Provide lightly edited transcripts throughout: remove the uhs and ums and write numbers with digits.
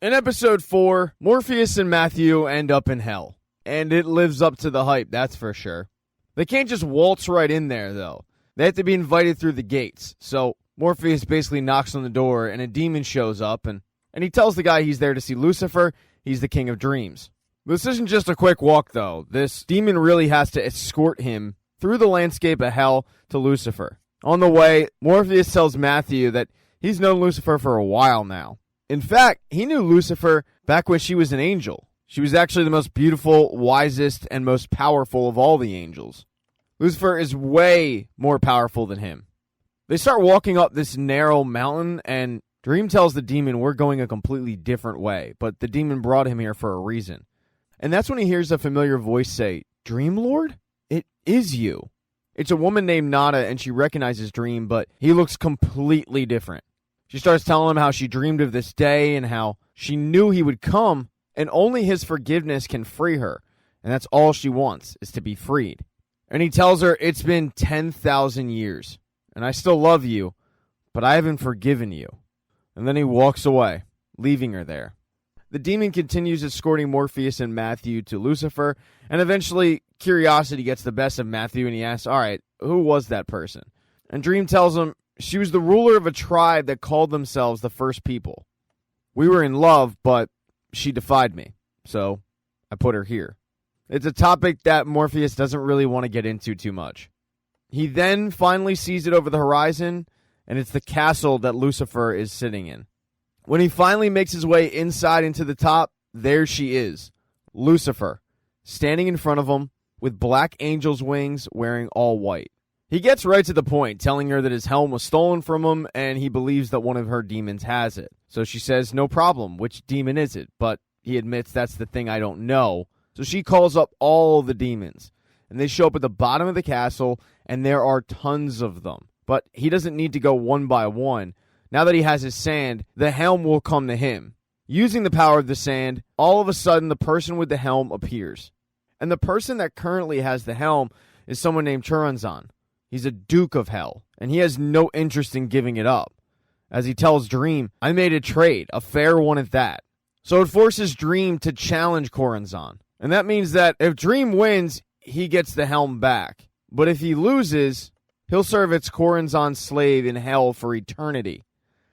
In episode 4, Morpheus and Matthew end up in hell. And it lives up to the hype, that's for sure. They can't just waltz right in there, though. They have to be invited through the gates. So Morpheus basically knocks on the door, and a demon shows up, and he tells the guy he's there to see Lucifer. He's the king of dreams. This isn't just a quick walk, though. This demon really has to escort him through the landscape of hell to Lucifer. On the way, Morpheus tells Matthew that he's known Lucifer for a while now. In fact, he knew Lucifer back when she was an angel. She was actually the most beautiful, wisest, and most powerful of all the angels. Lucifer is way more powerful than him. They start walking up this narrow mountain, and Dream tells the demon we're going a completely different way, but the demon brought him here for a reason. And that's when he hears a familiar voice say, "Dream Lord? It is you." It's a woman named Nada, and she recognizes Dream, but he looks completely different. She starts telling him how she dreamed of this day and how she knew he would come, and only his forgiveness can free her. And that's all she wants, is to be freed. And he tells her, it's been 10,000 years, and I still love you, but I haven't forgiven you. And then he walks away, leaving her there. The demon continues escorting Morpheus and Matthew to Lucifer, and eventually curiosity gets the best of Matthew, and he asks, all right, who was that person? And Dream tells him, she was the ruler of a tribe that called themselves the First People. We were in love, but she defied me, so I put her here. It's a topic that Morpheus doesn't really want to get into too much. He then finally sees it over the horizon, and it's the castle that Lucifer is sitting in. When he finally makes his way inside into the top, there she is, Lucifer, standing in front of him with black angel's wings, wearing all white. He gets right to the point, telling her that his helm was stolen from him, and he believes that one of her demons has it. So she says, no problem, which demon is it? But he admits that's the thing I don't know. So she calls up all the demons, and they show up at the bottom of the castle, and there are tons of them. But he doesn't need to go one by one. Now that he has his sand, the helm will come to him. Using the power of the sand, all of a sudden the person with the helm appears. And the person that currently has the helm is someone named Choronzon. He's a Duke of Hell, and he has no interest in giving it up. As he tells Dream, I made a trade, a fair one at that. So it forces Dream to challenge Choronzon. And that means that if Dream wins, he gets the helm back. But if he loses, he'll serve as Choronzon's slave in hell for eternity.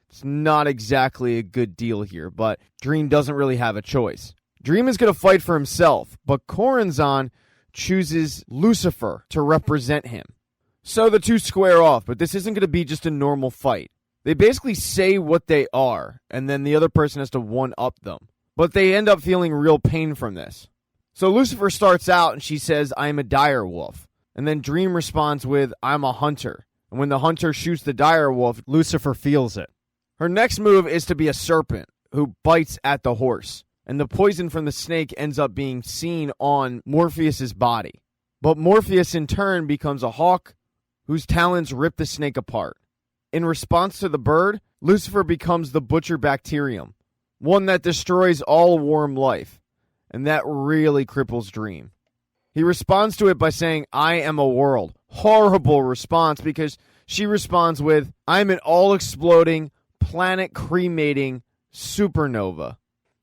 It's not exactly a good deal here, but Dream doesn't really have a choice. Dream is going to fight for himself, but Choronzon chooses Lucifer to represent him. So the two square off, but this isn't going to be just a normal fight. They basically say what they are, and then the other person has to one-up them. But they end up feeling real pain from this. So Lucifer starts out, and she says, I am a dire wolf. And then Dream responds with, I'm a hunter. And when the hunter shoots the dire wolf, Lucifer feels it. Her next move is to be a serpent who bites at the horse. And the poison from the snake ends up being seen on Morpheus's body. But Morpheus in turn becomes a hawk whose talons rip the snake apart. In response to the bird, Lucifer becomes the butcher bacterium, one that destroys all warm life, and that really cripples Dream. He responds to it by saying, I am a world. Horrible response, because she responds with, I'm an all-exploding, planet-cremating supernova.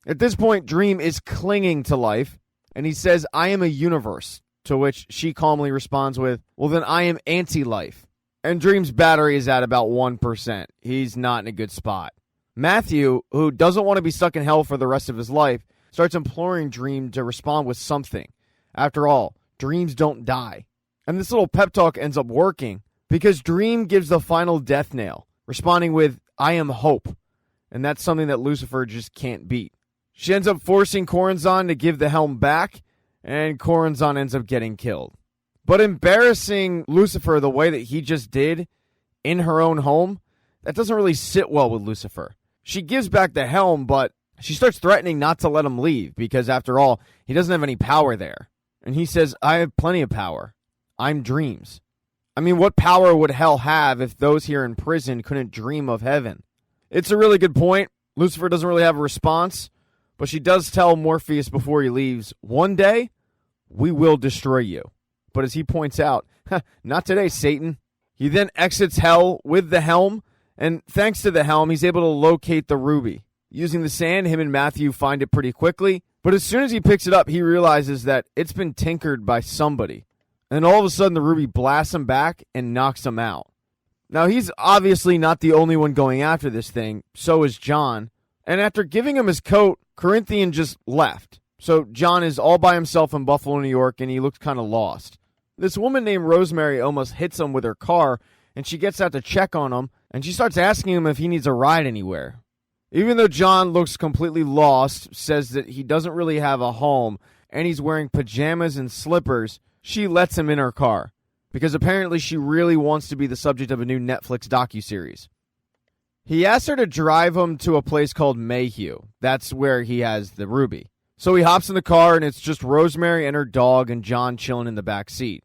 At this point, Dream is clinging to life, and he says, I am a universe. To which she calmly responds with, well, then I am anti-life. And Dream's battery is at about 1%. He's not in a good spot. Matthew, who doesn't want to be stuck in hell for the rest of his life, starts imploring Dream to respond with something. After all, dreams don't die. And this little pep talk ends up working because Dream gives the final death nail, responding with, I am hope. And that's something that Lucifer just can't beat. She ends up forcing Choronzon to give the helm back, and Choronzon ends up getting killed. But embarrassing Lucifer the way that he just did in her own home, that doesn't really sit well with Lucifer. She gives back the helm, but she starts threatening not to let him leave because, after all, he doesn't have any power there. And he says, I have plenty of power. I'm Dreams. I mean, what power would hell have if those here in prison couldn't dream of heaven? It's a really good point. Lucifer doesn't really have a response, but she does tell Morpheus before he leaves, one day, we will destroy you. But as he points out, not today, Satan. He then exits hell with the helm, and thanks to the helm, he's able to locate the ruby. Using the sand, him and Matthew find it pretty quickly, but as soon as he picks it up, he realizes that it's been tinkered by somebody. And all of a sudden, the ruby blasts him back and knocks him out. Now, he's obviously not the only one going after this thing, so is John. And after giving him his coat, Corinthian just left. So John is all by himself in Buffalo, New York, and he looks kind of lost. This woman named Rosemary almost hits him with her car, and she gets out to check on him, and she starts asking him if he needs a ride anywhere. Even though John looks completely lost, says that he doesn't really have a home, and he's wearing pajamas and slippers, she lets him in her car, because apparently she really wants to be the subject of a new Netflix docuseries. He asks her to drive him to a place called Mayhew. That's where he has the ruby. So he hops in the car, and it's just Rosemary and her dog and John chilling in the back seat.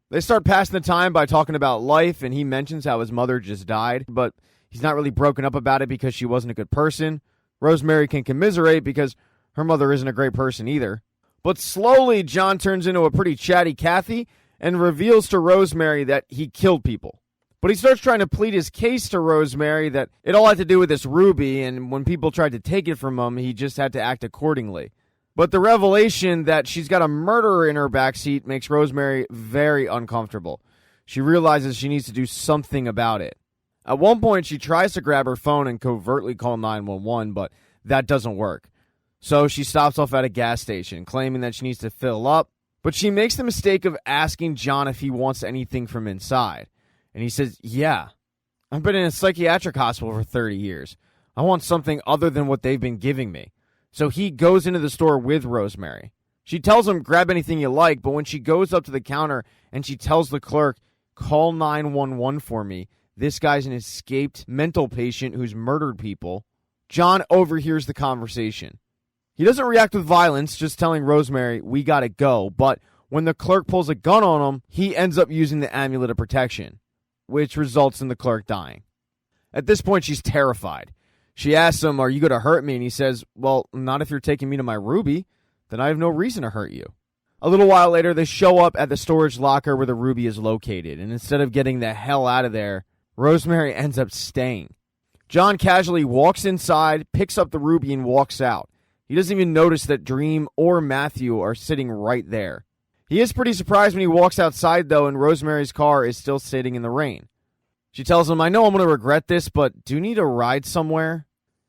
They start passing the time by talking about life, and he mentions how his mother just died, but he's not really broken up about it because she wasn't a good person. Rosemary can commiserate because her mother isn't a great person either. But slowly, John turns into a pretty chatty Cathy and reveals to Rosemary that he killed people. But he starts trying to plead his case to Rosemary that it all had to do with this ruby, and when people tried to take it from him, he just had to act accordingly. But the revelation that she's got a murderer in her backseat makes Rosemary very uncomfortable. She realizes she needs to do something about it. At one point, she tries to grab her phone and covertly call 911, but that doesn't work. So she stops off at a gas station, claiming that she needs to fill up, but she makes the mistake of asking John if he wants anything from inside. And he says, yeah, I've been in a psychiatric hospital for 30 years. I want something other than what they've been giving me. So he goes into the store with Rosemary. She tells him, grab anything you like, but when she goes up to the counter and she tells the clerk, call 911 for me, this guy's an escaped mental patient who's murdered people, John overhears the conversation. He doesn't react with violence, just telling Rosemary, we gotta go, but when the clerk pulls a gun on him, he ends up using the amulet of protection, which results in the clerk dying. At this point, she's terrified. She asks him, are you going to hurt me? And he says, well, not if you're taking me to my ruby. Then I have no reason to hurt you. A little while later, they show up at the storage locker where the ruby is located. And instead of getting the hell out of there, Rosemary ends up staying. John casually walks inside, picks up the ruby, and walks out. He doesn't even notice that Dream or Matthew are sitting right there. He is pretty surprised when he walks outside, though, and Rosemary's car is still sitting in the rain. She tells him, I know I'm going to regret this, but do you need a ride somewhere?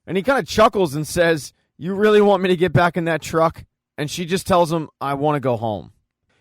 And he kind of chuckles and says, you really want me to get back in that truck? And she just tells him, I want to go home.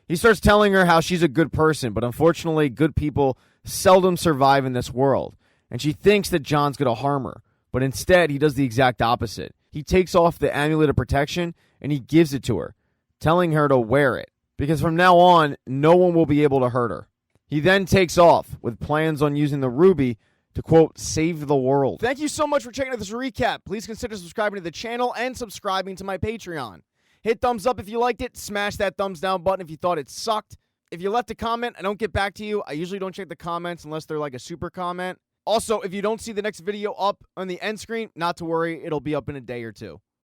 He starts telling her how she's a good person, but unfortunately, good people seldom survive in this world. And she thinks that John's going to harm her, but instead, he does the exact opposite. He takes off the amulet of protection, and he gives it to her, telling her to wear it, because from now on, no one will be able to hurt her. He then takes off with plans on using the ruby to, quote, save the world. Thank you so much for checking out this recap. Please consider subscribing to the channel and subscribing to my Patreon. Hit thumbs up if you liked it. Smash that thumbs down button if you thought it sucked. If you left a comment, I don't get back to you. I usually don't check the comments unless they're like a super comment. Also, if you don't see the next video up on the end screen, not to worry. It'll be up in a day or two.